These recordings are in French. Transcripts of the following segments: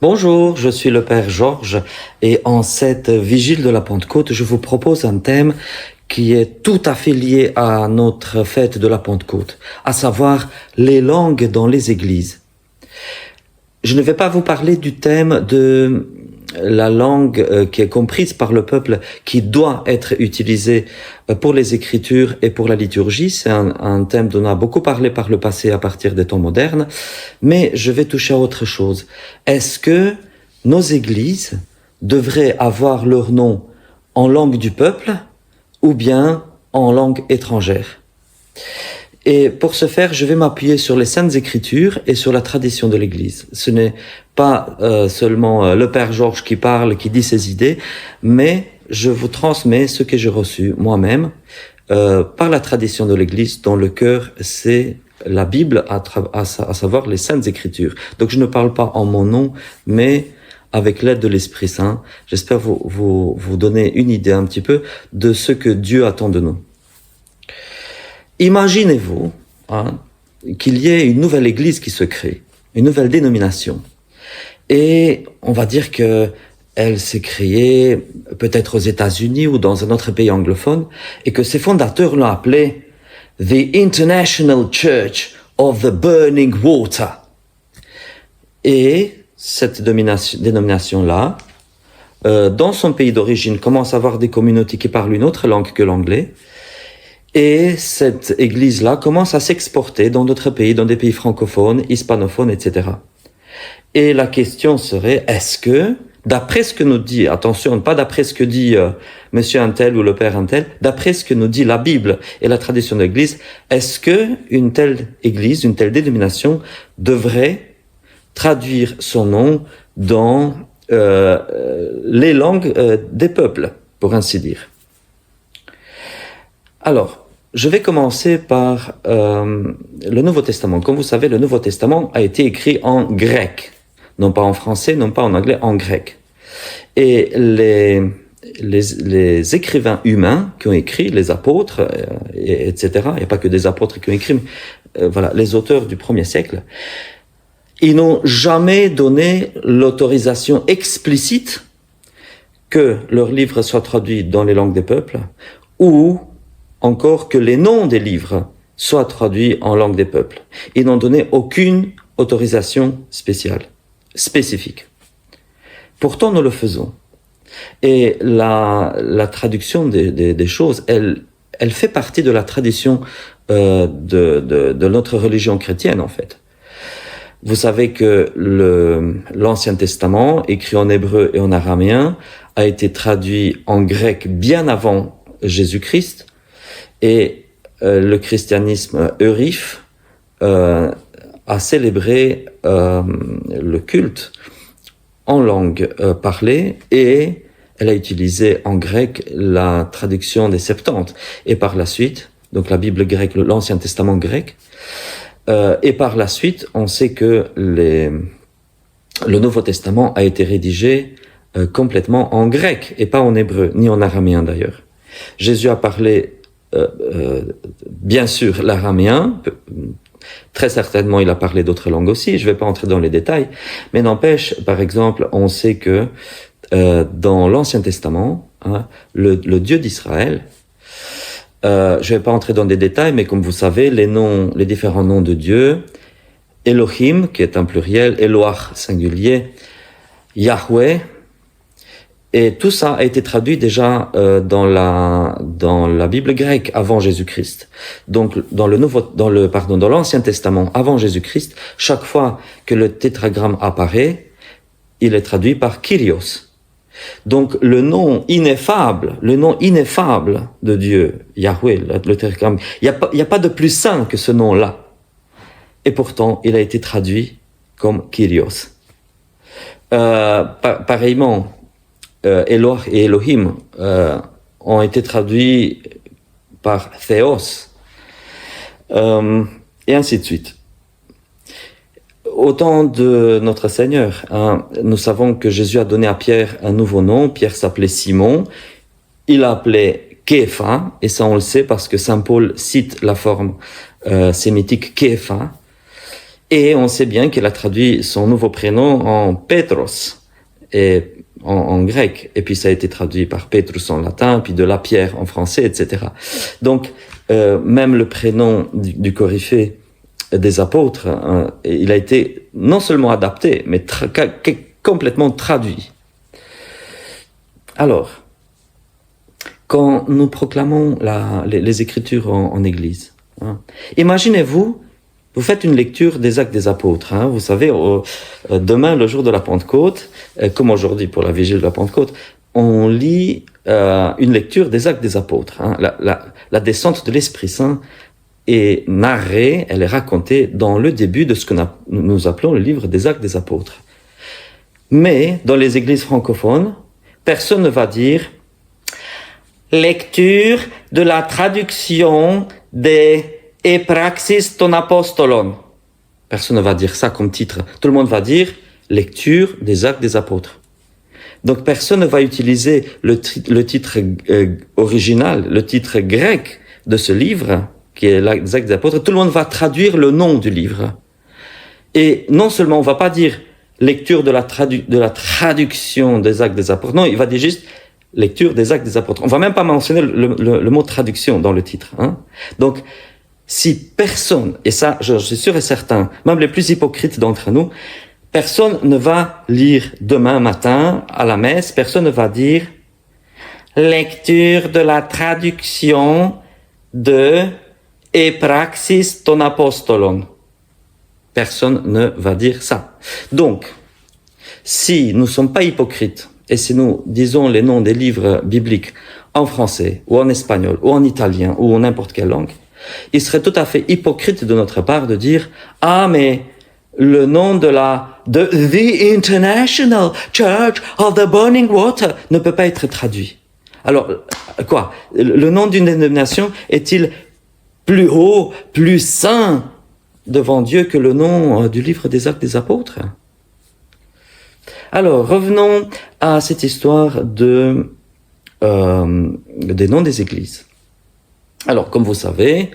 Bonjour, je suis le Père Georges et en cette vigile de la Pentecôte, je vous propose un thème qui est tout à fait lié à notre fête de la Pentecôte, à savoir les langues dans les églises. Je ne vais pas vous parler du thème de la langue qui est comprise par le peuple, qui doit être utilisée pour les Écritures et pour la liturgie. C'est un thème dont on a beaucoup parlé par le passé à partir des temps modernes, mais je vais toucher à autre chose. Est-ce que nos églises devraient avoir leur nom en langue du peuple ou bien en langue étrangère ? Et pour ce faire, je vais m'appuyer sur les Saintes Écritures et sur la tradition de l'Église. Ce n'est pas seulement le Père Georges qui parle, qui dit ses idées, mais je vous transmets ce que j'ai reçu moi-même par la tradition de l'Église, dont le cœur, c'est la Bible, à savoir les Saintes Écritures. Donc je ne parle pas en mon nom, mais avec l'aide de l'Esprit Saint. J'espère vous donner une idée un petit peu de ce que Dieu attend de nous. Imaginez-vous qu'il y ait une nouvelle église qui se crée, une nouvelle dénomination. Et on va dire que elle s'est créée peut-être aux États-Unis ou dans un autre pays anglophone, et que ses fondateurs l'ont appelée The International Church of the Burning Water. Et cette dénomination-là, dans son pays d'origine, commence à avoir des communautés qui parlent une autre langue que l'anglais. Et cette église-là commence à s'exporter dans d'autres pays, dans des pays francophones, hispanophones, etc. Et la question serait, est-ce que, d'après ce que nous dit, attention, pas d'après ce que dit monsieur un tel ou le père un tel, d'après ce que nous dit la Bible et la tradition de l'église, est-ce que une telle église, une telle dénomination devrait traduire son nom dans les langues des peuples, pour ainsi dire? Alors, je vais commencer par le Nouveau Testament. Comme vous savez, le Nouveau Testament a été écrit en grec. Non pas en français, non pas en anglais, en grec. Et les écrivains humains qui ont écrit, les apôtres, etc., il n'y a pas que des apôtres qui ont écrit, mais voilà, les auteurs du 1er siècle, ils n'ont jamais donné l'autorisation explicite que leurs livres soient traduits dans les langues des peuples, ou encore que les noms des livres soient traduits en langue des peuples. Ils n'ont donné aucune autorisation spécifique. Pourtant, nous le faisons. Et la traduction des choses, elle fait partie de la tradition de notre religion chrétienne, en fait. Vous savez que l'Ancien Testament, écrit en hébreu et en araméen, a été traduit en grec bien avant Jésus-Christ. Et le christianisme eurif a célébré le culte en langue parlée, et elle a utilisé en grec la traduction des Septante. Et par la suite, donc la Bible grecque, l'Ancien Testament grec, et par la suite, on sait que le Nouveau Testament a été rédigé complètement en grec et pas en hébreu, ni en araméen d'ailleurs. Jésus a parlé bien sûr l'araméen, très certainement il a parlé d'autres langues aussi, je ne vais pas entrer dans les détails, mais n'empêche, par exemple, on sait que dans l'Ancien Testament, le Dieu d'Israël, je ne vais pas entrer dans des détails, mais comme vous savez, les différents noms de Dieu, Elohim, qui est un pluriel, Eloah singulier, Yahweh, et tout ça a été traduit déjà dans la Bible grecque avant Jésus-Christ. Donc dans l'Ancien Testament avant Jésus-Christ, chaque fois que le tétragramme apparaît, il est traduit par Kyrios. Donc le nom ineffable de Dieu, Yahweh, le tétragramme, il y a pas de plus saint que ce nom-là. Et pourtant, il a été traduit comme Kyrios. Pareillement, Eloah et Elohim ont été traduits par Théos, et ainsi de suite. Au temps de notre Seigneur, nous savons que Jésus a donné à Pierre un nouveau nom. Pierre s'appelait Simon, il l'appelait Képha, et ça on le sait parce que saint Paul cite la forme sémitique Képha. Et on sait bien qu'elle a traduit son nouveau prénom en Petros, et en grec. Et puis ça a été traduit par Petrus en latin, puis de la pierre en français, etc. Donc, même le prénom du coryphée des apôtres, il a été non seulement adapté, mais complètement traduit. Alors, quand nous proclamons les Écritures en Église, imaginez-vous, vous faites une lecture des Actes des Apôtres. Vous savez, demain, le jour de la Pentecôte, comme aujourd'hui pour la Vigile de la Pentecôte, on lit une lecture des Actes des Apôtres. La descente de l'Esprit Saint est narrée, elle est racontée dans le début de ce que nous appelons le livre des Actes des Apôtres. Mais dans les églises francophones, personne ne va dire lecture de la traduction des E praxis ton apostolon. Personne ne va dire ça comme titre. Tout le monde va dire lecture des Actes des Apôtres. Donc personne ne va utiliser le titre original, le titre grec de ce livre, qui est les Actes des Apôtres. Tout le monde va traduire le nom du livre. Et non seulement on va pas dire lecture de la traduction des Actes des Apôtres, non, il va dire juste lecture des Actes des Apôtres. On va même pas mentionner le mot traduction dans le titre. Donc, si personne, et ça, je suis sûr et certain, même les plus hypocrites d'entre nous, personne ne va lire demain matin à la messe, personne ne va dire lecture de la traduction de E praxis ton apostolon. Personne ne va dire ça. Donc, si nous ne sommes pas hypocrites, et si nous disons les noms des livres bibliques en français, ou en espagnol, ou en italien, ou en n'importe quelle langue, il serait tout à fait hypocrite de notre part de dire « Ah, mais le nom de The International Church of the Burning Water ne peut pas être traduit. » Alors, quoi? Le nom d'une dénomination est-il plus haut, plus saint devant Dieu que le nom du livre des Actes des Apôtres? Alors, revenons à cette histoire des noms des églises. Alors, comme vous savez,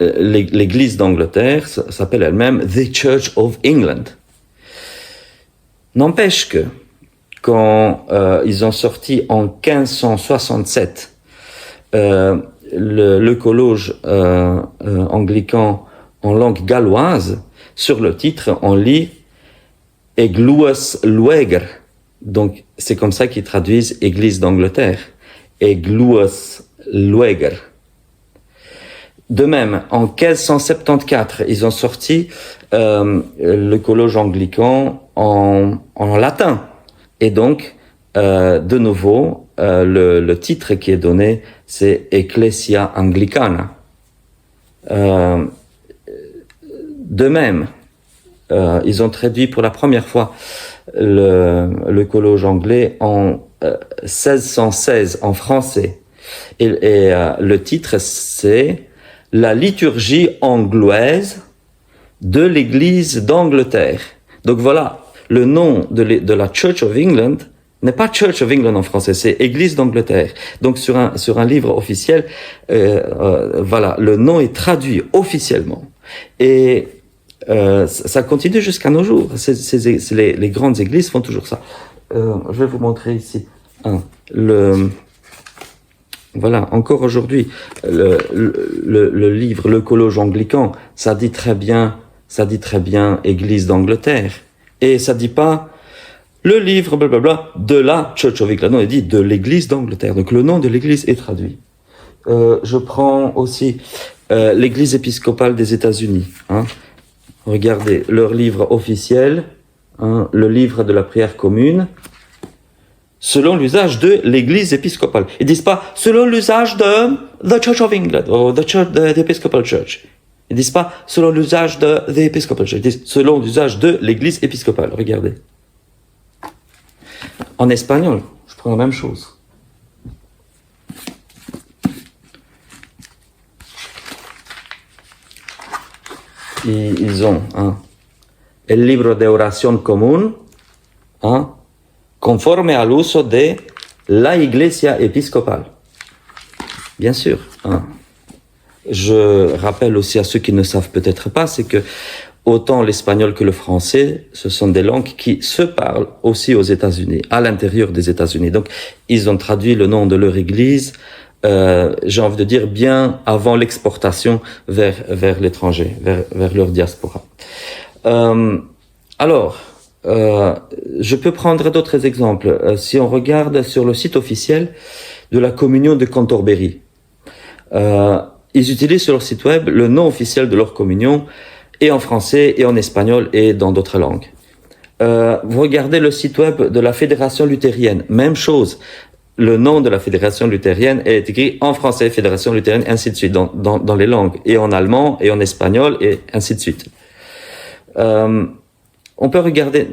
l'église d'Angleterre s'appelle elle-même The Church of England. N'empêche que, quand ils ont sorti en 1567 le collège anglican en langue galloise, sur le titre, on lit Eglwys Lueger. Donc, c'est comme ça qu'ils traduisent Église d'Angleterre. Eglwys Lueger. De même, en 1574, ils ont sorti le collège anglican en latin. Et donc, de nouveau, le titre qui est donné, c'est Ecclesia Anglicana. De même, ils ont traduit pour la première fois le collège anglais en 1616 en français. Et le titre, c'est La liturgie angloise de l'Église d'Angleterre. Donc voilà, le nom de la Church of England n'est pas Church of England en français, c'est Église d'Angleterre. Donc sur un livre officiel, voilà, le nom est traduit officiellement. Et ça continue jusqu'à nos jours. Les grandes églises font toujours ça. Je vais vous montrer ici. Voilà, encore aujourd'hui, le livre, le collège anglican, ça dit très bien Église d'Angleterre. Et ça dit pas le livre, blablabla, de la Church of England. Non, il dit de l'Église d'Angleterre. Donc le nom de l'Église est traduit. Je prends aussi l'Église épiscopale des États-Unis. Regardez leur livre officiel, le livre de la prière commune, selon l'usage de l'Église épiscopale. Ils disent pas selon l'usage de the Church of England ou the Episcopal Church. Ils disent pas selon l'usage de the Episcopal Church. Ils disent selon l'usage de l'Église épiscopale. Regardez. En espagnol, je prends la même chose. Ils ont el libro de oración común, conforme al uso de la Iglesia Episcopal. Bien sûr. Je rappelle aussi à ceux qui ne savent peut-être pas, c'est que Autant l'espagnol que le français, ce sont des langues qui se parlent aussi aux États-Unis, à l'intérieur des États-Unis. Donc, ils ont traduit le nom de leur église, j'ai envie de dire, bien avant l'exportation vers l'étranger, vers leur diaspora. Je peux prendre d'autres exemples. Si on regarde sur le site officiel de la communion de Canterbury, ils utilisent sur leur site web le nom officiel de leur communion, et en français, et en espagnol, et dans d'autres langues. Vous regardez le site web de la Fédération luthérienne, même chose. Le nom de la Fédération luthérienne est écrit en français, Fédération luthérienne, ainsi de suite, dans les langues, et en allemand, et en espagnol, et ainsi de suite. On peut regarder,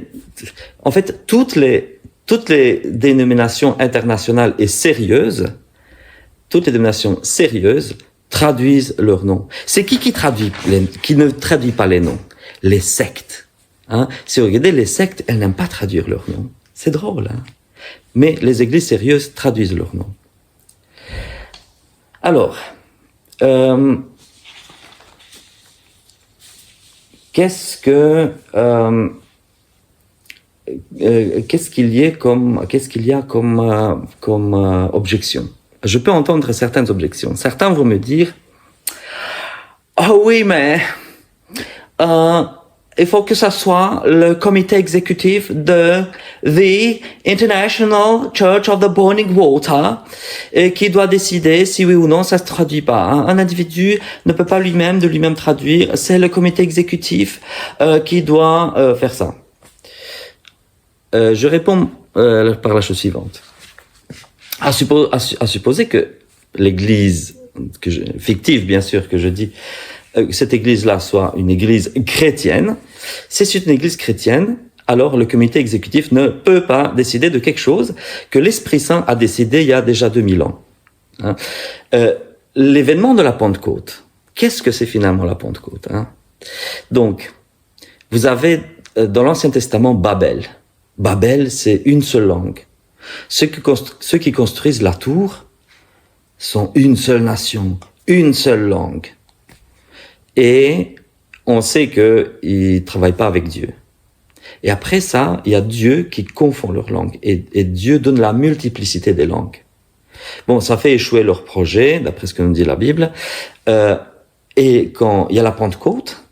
en fait, toutes les dénominations internationales et sérieuses, toutes les dénominations sérieuses traduisent leur nom. C'est qui ne traduit pas les noms? Les sectes. Hein? Si vous regardez les sectes, elles n'aiment pas traduire leur nom. C'est drôle, hein? Mais les églises sérieuses traduisent leur nom. Alors, qu'est-ce qu'il y a comme objection? Je peux entendre certaines objections. Certains vont me dire, oh oui, mais il faut que ça soit le comité exécutif de The International Church of the Burning Water qui doit décider si oui ou non ça se traduit pas. Un individu ne peut pas lui-même traduire. C'est le comité exécutif qui doit faire ça. Je réponds par la chose suivante. À supposer que l'église, fictive bien sûr que je dis, cette église-là soit une église chrétienne, si c'est une église chrétienne, alors le comité exécutif ne peut pas décider de quelque chose que l'Esprit Saint a décidé il y a déjà 2000 ans. Hein? L'événement de la Pentecôte, qu'est-ce que c'est finalement la Pentecôte? Hein? Donc, vous avez dans l'Ancien Testament Babel. Babel, c'est une seule langue. Ceux qui construisent la tour sont une seule nation, une seule langue. Et on sait qu'ils ne travaillent pas avec Dieu. Et après ça, il y a Dieu qui confond leurs langues. Et Dieu donne la multiplicité des langues. Bon, ça fait échouer leur projet, d'après ce que nous dit la Bible. Et quand il y a la Pentecôte,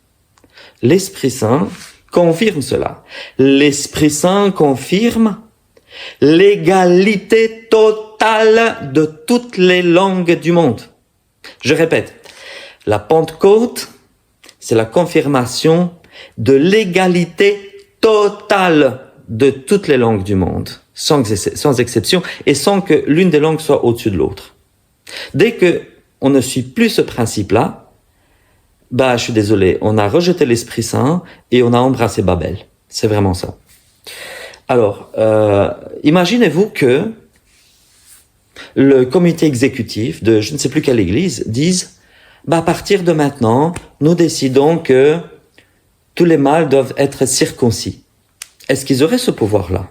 l'Esprit Saint confirme cela. L'Esprit Saint confirme l'égalité totale de toutes les langues du monde. Je répète, la Pentecôte, c'est la confirmation de l'égalité totale de toutes les langues du monde, sans exception, et sans que l'une des langues soit au-dessus de l'autre. Dès que on ne suit plus ce principe-là, je suis désolé, on a rejeté l'Esprit Saint et on a embrassé Babel. C'est vraiment ça. Alors, imaginez-vous que le comité exécutif de je ne sais plus quelle église dise, à partir de maintenant, nous décidons que tous les mâles doivent être circoncis. Est-ce qu'ils auraient ce pouvoir-là?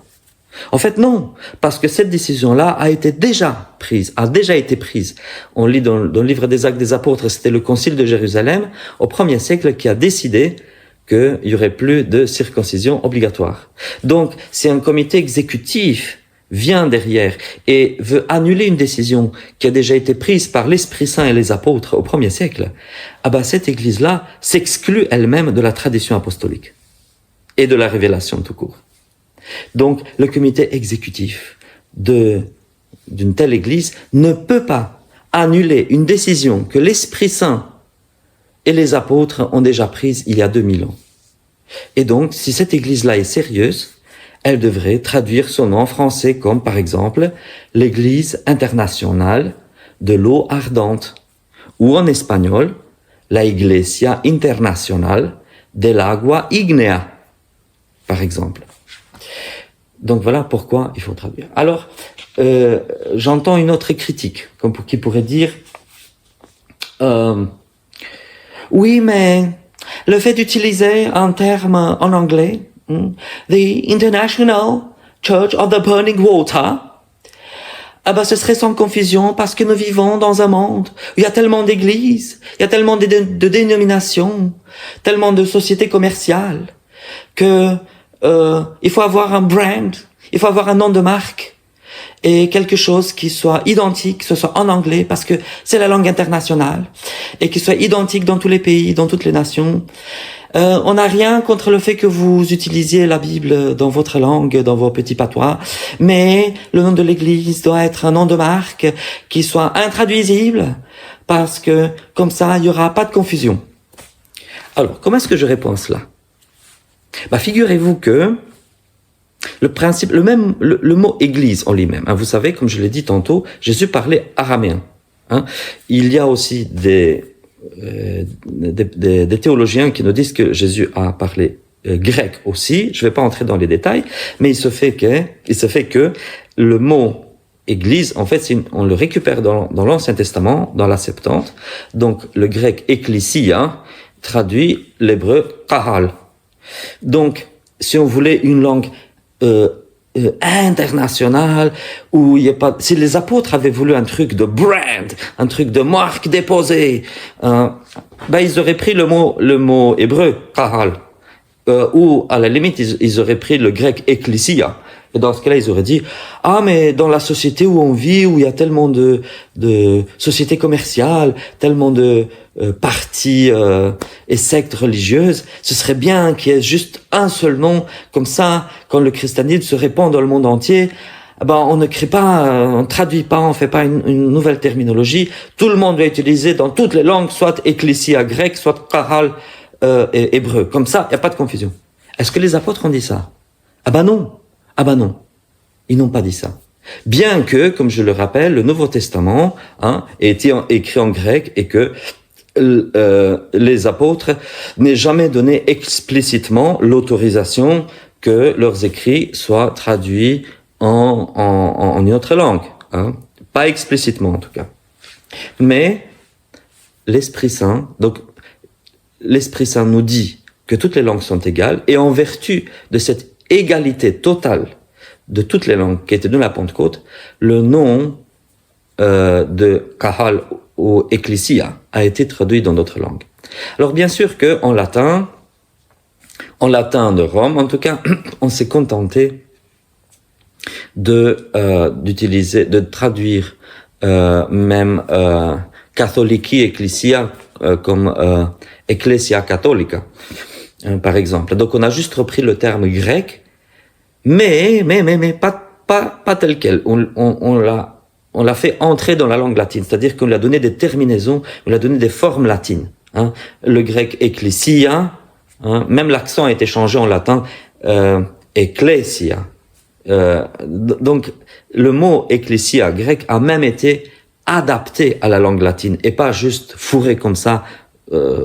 En fait, non, parce que cette décision-là a déjà été prise. On lit dans le livre des Actes des Apôtres, c'était le concile de Jérusalem, au 1er siècle, qui a décidé qu'il y aurait plus de circoncision obligatoire. Donc, si un comité exécutif vient derrière et veut annuler une décision qui a déjà été prise par l'Esprit Saint et les apôtres au 1er siècle, cette église-là s'exclut elle-même de la tradition apostolique et de la révélation tout court. Donc, le comité exécutif d'une telle église ne peut pas annuler une décision que l'Esprit Saint et les apôtres ont déjà prise il y a 2000 ans. Et donc, si cette église-là est sérieuse, elle devrait traduire son nom en français comme, par exemple, l'Église internationale de l'eau ardente, ou en espagnol, la Iglesia Internacional del Agua Ignea, par exemple. Donc voilà pourquoi il faut traduire. Alors, j'entends une autre critique, qui pourrait dire oui, mais le fait d'utiliser un terme en anglais, The International Church of the Burning Water, ah ben ce serait sans confusion parce que nous vivons dans un monde où il y a tellement d'églises, il y a tellement de dénominations, tellement de sociétés commerciales que il faut avoir un brand, il faut avoir un nom de marque et quelque chose qui soit identique, que ce soit en anglais parce que c'est la langue internationale et qui soit identique dans tous les pays, dans toutes les nations. On n'a rien contre le fait que vous utilisiez la Bible dans votre langue, dans vos petits patois, mais le nom de l'Église doit être un nom de marque qui soit intraduisible, parce que comme ça, il n'y aura pas de confusion. Alors, comment est-ce que je réponds à cela? Figurez-vous que le principe, le mot Église en lui-même, vous savez, comme je l'ai dit tantôt, Jésus parlait araméen. Il y a aussi des théologiens qui nous disent que Jésus a parlé grec aussi. Je ne vais pas entrer dans les détails, mais il se fait que le mot Église, en fait, on le récupère dans l'Ancien Testament, dans la Septante. Donc, le grec ekklesia traduit l'hébreu kahal. Donc, si on voulait une langue international, où il y a pas, si les apôtres avaient voulu un truc de brand, un truc de marque déposée, ils auraient pris le mot hébreu, kahal, ou à la limite, ils auraient pris le grec ekklesia. Et dans ce cas-là, ils auraient dit, mais dans la société où on vit, où il y a tellement de sociétés commerciales, tellement de partis et sectes religieuses, ce serait bien qu'il y ait juste un seul nom, comme ça, quand le christianisme se répand dans le monde entier, on ne crée pas, on traduit pas, on fait pas une nouvelle terminologie, tout le monde va utiliser dans toutes les langues, soit ekklesia grec, soit kahal hébreu. Comme ça, il n'y a pas de confusion. Est-ce que les apôtres ont dit ça? Non. Non, ils n'ont pas dit ça. Bien que, comme je le rappelle, le Nouveau Testament ait été écrit en grec et que les apôtres n'aient jamais donné explicitement l'autorisation que leurs écrits soient traduits en une autre langue. Pas explicitement en tout cas. Mais l'Esprit Saint nous dit que toutes les langues sont égales et en vertu de cette égalité totale de toutes les langues qui étaient de la Pentecôte, le nom de kahal ou ecclesia a été traduit dans d'autres langues. Alors bien sûr que en latin de Rome, en tout cas, on s'est contenté de traduire même catholiki ecclesia comme ecclesia catholica. Par exemple. Donc on a juste repris le terme grec, mais pas tel quel. On l'a fait entrer dans la langue latine, c'est-à-dire qu'on lui a donné des terminaisons, on lui a donné des formes latines. Le grec ecclesia, même l'accent a été changé en latin ecclesia. Donc le mot ecclesia grec a même été adapté à la langue latine et pas juste fourré comme ça,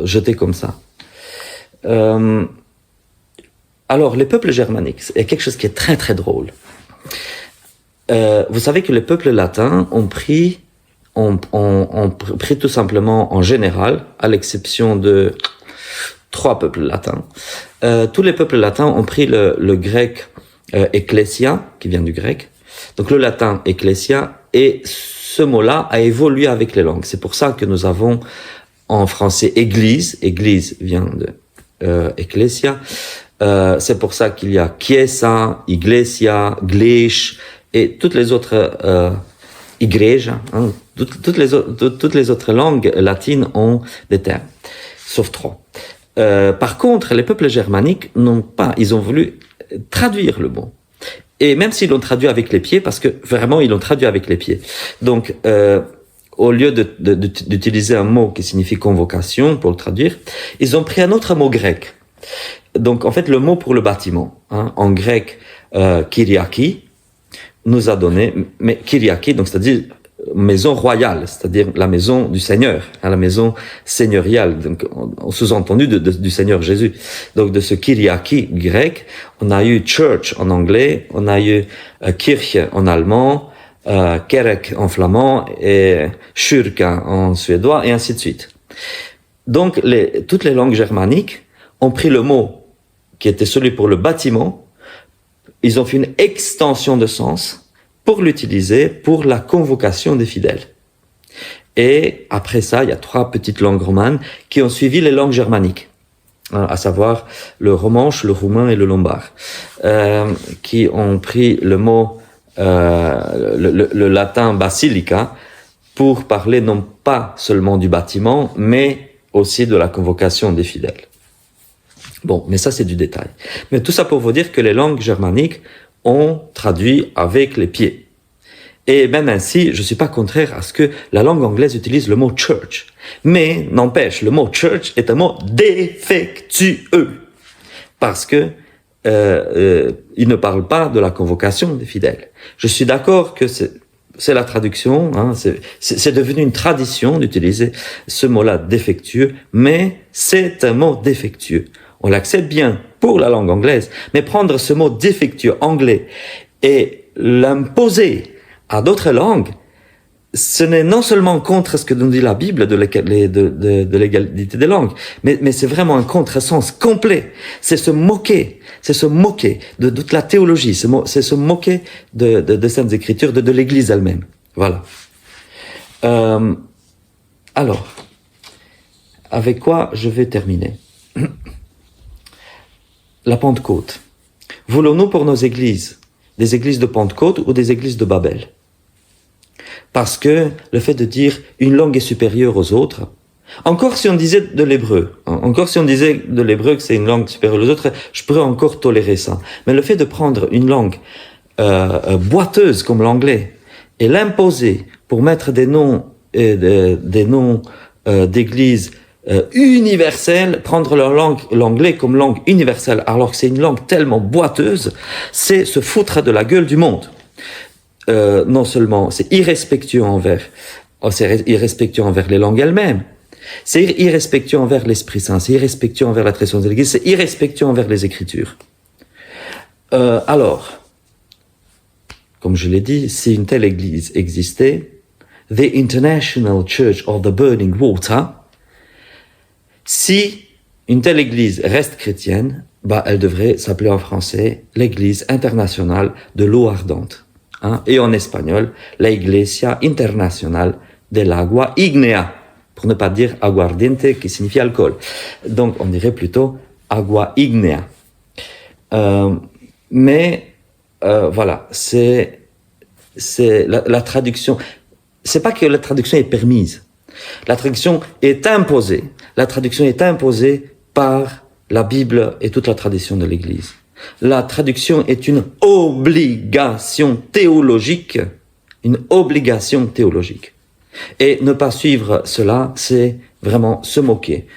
jeté comme ça. Alors, les peuples germaniques, il y a quelque chose qui est très très drôle. Vous savez que les peuples latins ont pris tout simplement en général, à l'exception de 3 peuples latins, tous les peuples latins ont pris le grec ecclesia, qui vient du grec, donc le latin ecclesia, et ce mot-là a évolué avec les langues. C'est pour ça que nous avons en français église vient de ecclesia, c'est pour ça qu'il y a chiesa, iglesia, gleish et toutes les autres igreja, toutes les autres langues latines ont des termes, sauf 3. Par contre, les peuples germaniques ils ont voulu traduire le mot. Et même s'ils l'ont traduit avec les pieds, parce que vraiment ils l'ont traduit avec les pieds. Donc au lieu d'utiliser un mot qui signifie convocation pour le traduire, ils ont pris un autre mot grec. Donc, en fait, le mot pour le bâtiment, en grec, kyriaki, nous a donné, mais kyriaki, donc c'est-à-dire maison royale, c'est-à-dire la maison du Seigneur, la maison seigneuriale, donc sous-entendu du Seigneur Jésus. Donc, de ce kyriaki grec, on a eu church en anglais, on a eu Kirche en allemand, Kerek en flamand et Kyrka en suédois et ainsi de suite. Donc toutes les langues germaniques ont pris le mot qui était celui pour le bâtiment, ils ont fait une extension de sens pour l'utiliser pour la convocation des fidèles. Et après ça, il y a 3 petites langues romanes qui ont suivi les langues germaniques, à savoir le romanche, le roumain et le lombard, qui ont pris le mot, le latin basilica, pour parler non pas seulement du bâtiment, mais aussi de la convocation des fidèles. Bon, mais ça c'est du détail. Mais tout ça pour vous dire que les langues germaniques ont traduit avec les pieds. Et même ainsi, je suis pas contraire à ce que la langue anglaise utilise le mot church. Mais, n'empêche, le mot church est un mot défectueux. Parce que, il ne parle pas de la convocation des fidèles. Je suis d'accord que c'est la traduction, hein, c'est devenu une tradition d'utiliser ce mot-là défectueux, mais c'est un mot défectueux. On l'accepte bien pour la langue anglaise, mais prendre ce mot défectueux anglais et l'imposer à d'autres langues, ce n'est non seulement contre ce que nous dit la Bible de l'égalité des langues, mais c'est vraiment un contresens complet. C'est se moquer de toute la théologie, c'est se moquer de Saintes Écritures, de l'Église elle-même. Voilà. Alors, avec quoi je vais terminer? La Pentecôte. Voulons-nous pour nos églises des églises de Pentecôte ou des églises de Babel? Parce que le fait de dire une langue est supérieure aux autres, encore si on disait de l'hébreu, que c'est une langue supérieure aux autres, je pourrais encore tolérer ça. Mais le fait de prendre une langue boiteuse comme l'anglais et l'imposer pour mettre des noms d'églises universelles, prendre leur langue, l'anglais comme langue universelle, alors que c'est une langue tellement boiteuse, c'est se foutre de la gueule du monde. Non seulement c'est irrespectueux envers les langues elles-mêmes, c'est irrespectueux envers l'Esprit Saint, c'est irrespectueux envers la tradition de l'Église, c'est irrespectueux envers les Écritures. Alors, comme je l'ai dit, si une telle Église existait, The International Church of the Burning Water, si une telle Église reste chrétienne, elle devrait s'appeler en français l'Église internationale de l'eau ardente. Hein, et en espagnol, la Iglesia Internacional del Agua Ignea, pour ne pas dire aguardiente qui signifie alcool. Donc on dirait plutôt Agua Ignea. Voilà, c'est la traduction. C'est pas que la traduction est permise. La traduction est imposée. La traduction est imposée par la Bible et toute la tradition de l'Église. La traduction est une obligation théologique. Et ne pas suivre cela, c'est vraiment se moquer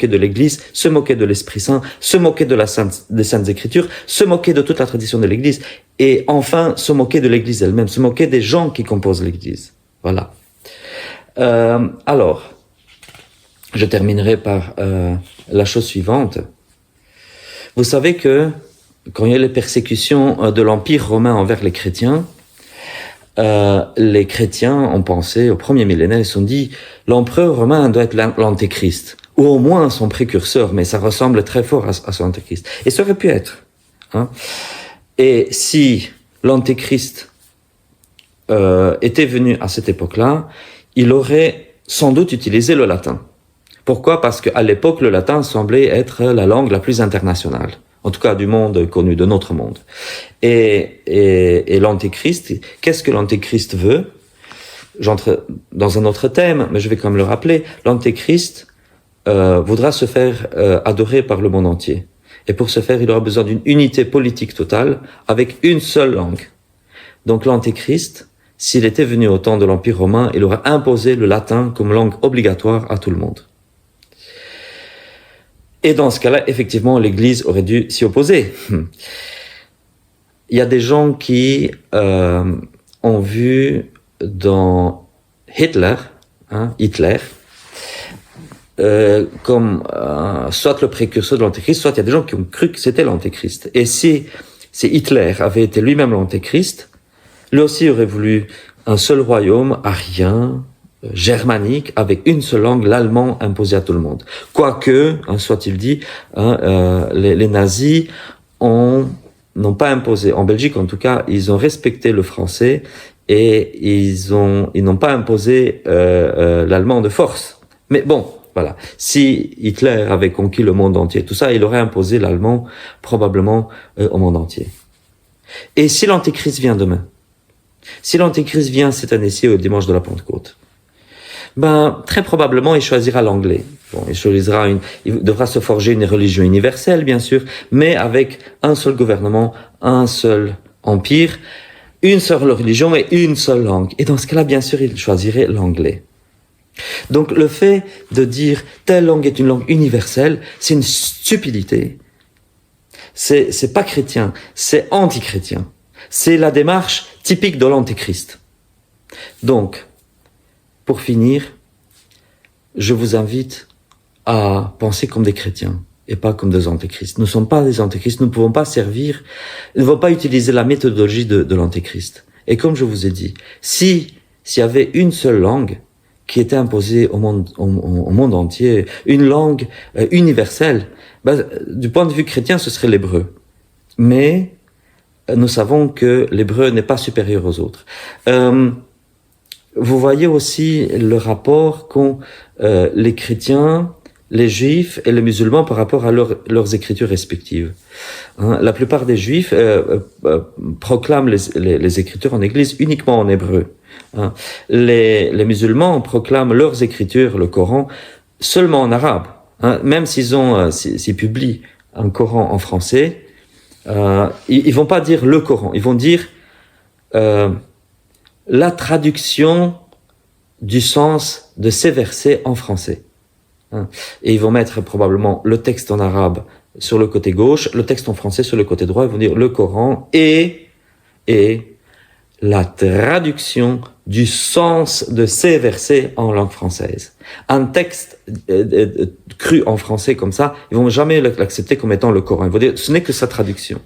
de l'Église, se moquer de l'Esprit Saint, se moquer des Saintes Écritures, se moquer de toute la tradition de l'Église, et enfin se moquer de l'Église elle-même, se moquer des gens qui composent l'Église. Voilà. Alors, je terminerai par la chose suivante. Vous savez que quand il y a les persécutions de l'Empire romain envers les chrétiens ont pensé, au premier millénaire, ils se sont dit, l'empereur romain doit être l'antéchrist, ou au moins son précurseur, mais ça ressemble très fort à son antéchrist. Et ça aurait pu être. Hein. Et si l'antéchrist était venu à cette époque-là, il aurait sans doute utilisé le latin. Pourquoi? Parce qu'à l'époque, le latin semblait être la langue la plus internationale. En tout cas, du monde connu, de notre monde. Et l'antéchrist, qu'est-ce que l'antéchrist veut? J'entre dans un autre thème, mais je vais quand même le rappeler. L'antéchrist voudra se faire adorer par le monde entier. Et pour ce faire, il aura besoin d'une unité politique totale avec une seule langue. Donc l'antéchrist, s'il était venu au temps de l'Empire romain, il aurait imposé le latin comme langue obligatoire à tout le monde. Et dans ce cas-là, effectivement, l'Église aurait dû s'y opposer. Il y a des gens qui ont vu dans Hitler, comme soit le précurseur de l'Antéchrist, soit il y a des gens qui ont cru que c'était l'Antéchrist. Et si Hitler avait été lui-même l'Antéchrist, lui aussi aurait voulu un seul royaume arien, germanique, avec une seule langue, l'allemand imposé à tout le monde. Quoique, soit-il dit, les nazis ont n'ont pas imposé, en Belgique en tout cas, ils ont respecté le français et ils n'ont pas imposé l'allemand de force. Mais bon, voilà. Si Hitler avait conquis le monde entier, tout ça, il aurait imposé l'allemand probablement au monde entier. Et si l'Antéchrist vient demain, si l'Antéchrist vient cette année-ci au dimanche de la Pentecôte, ben très probablement il choisira l'anglais. Bon, il devra se forger une religion universelle, bien sûr, mais avec un seul gouvernement, un seul empire, une seule religion et une seule langue. Et dans ce cas-là, bien sûr, il choisirait l'anglais. Donc le fait de dire telle langue est une langue universelle, c'est une stupidité. C'est pas chrétien, c'est anti-chrétien. C'est la démarche typique de l'Antéchrist. Donc, pour finir, je vous invite à penser comme des chrétiens et pas comme des antéchrists. Nous ne sommes pas des antéchrists, nous ne pouvons pas servir, nous ne pouvons pas utiliser la méthodologie de l'antéchrist. Et comme je vous ai dit, s'il y avait une seule langue qui était imposée au monde entier, une langue universelle, ben, du point de vue chrétien, ce serait l'hébreu. Mais nous savons que l'hébreu n'est pas supérieur aux autres. Vous voyez aussi le rapport qu'ont les chrétiens, les juifs et les musulmans par rapport à leurs écritures respectives. La plupart des juifs proclament les écritures en église uniquement en hébreu. Les musulmans proclament leurs écritures, le Coran, seulement en arabe. Même s'ils publient un Coran en français, ils vont pas dire le Coran, ils vont dire la traduction du sens de ces versets en français. Et ils vont mettre probablement le texte en arabe sur le côté gauche, le texte en français sur le côté droit. Ils vont dire le Coran et la traduction du sens de ces versets en langue française. Un texte cru en français comme ça, ils vont jamais l'accepter comme étant le Coran. Ils vont dire ce n'est que sa traduction.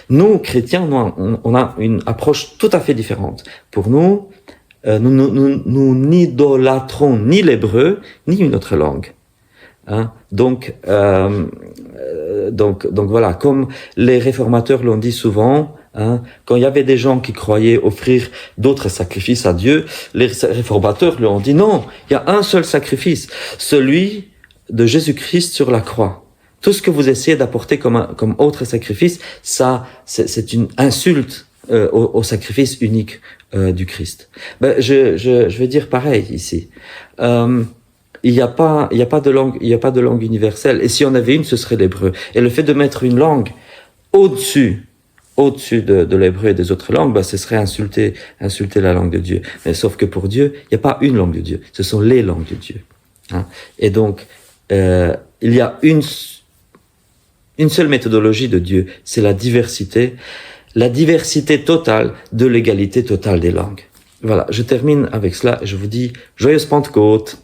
Nous, chrétiens, on a une approche tout à fait différente. Pour nous, nous n'idolâtrons ni l'hébreu, ni une autre langue. Donc voilà, comme les réformateurs l'ont dit souvent, quand il y avait des gens qui croyaient offrir d'autres sacrifices à Dieu, les réformateurs leur ont dit non, il y a un seul sacrifice, celui de Jésus-Christ sur la croix. Tout ce que vous essayez d'apporter comme autre sacrifice, ça, c'est une insulte au sacrifice unique du Christ. Ben, je vais dire pareil ici. Il n'y a pas de langue universelle. Et si on avait une, ce serait l'hébreu. Et le fait de mettre une langue au-dessus de l'hébreu et des autres langues, ben, ce serait insulter la langue de Dieu. Mais sauf que pour Dieu, il n'y a pas une langue de Dieu. Ce sont les langues de Dieu. Et donc, il y a une seule méthodologie de Dieu, c'est la diversité totale de l'égalité totale des langues. Voilà, je termine avec cela et je vous dis joyeuse Pentecôte.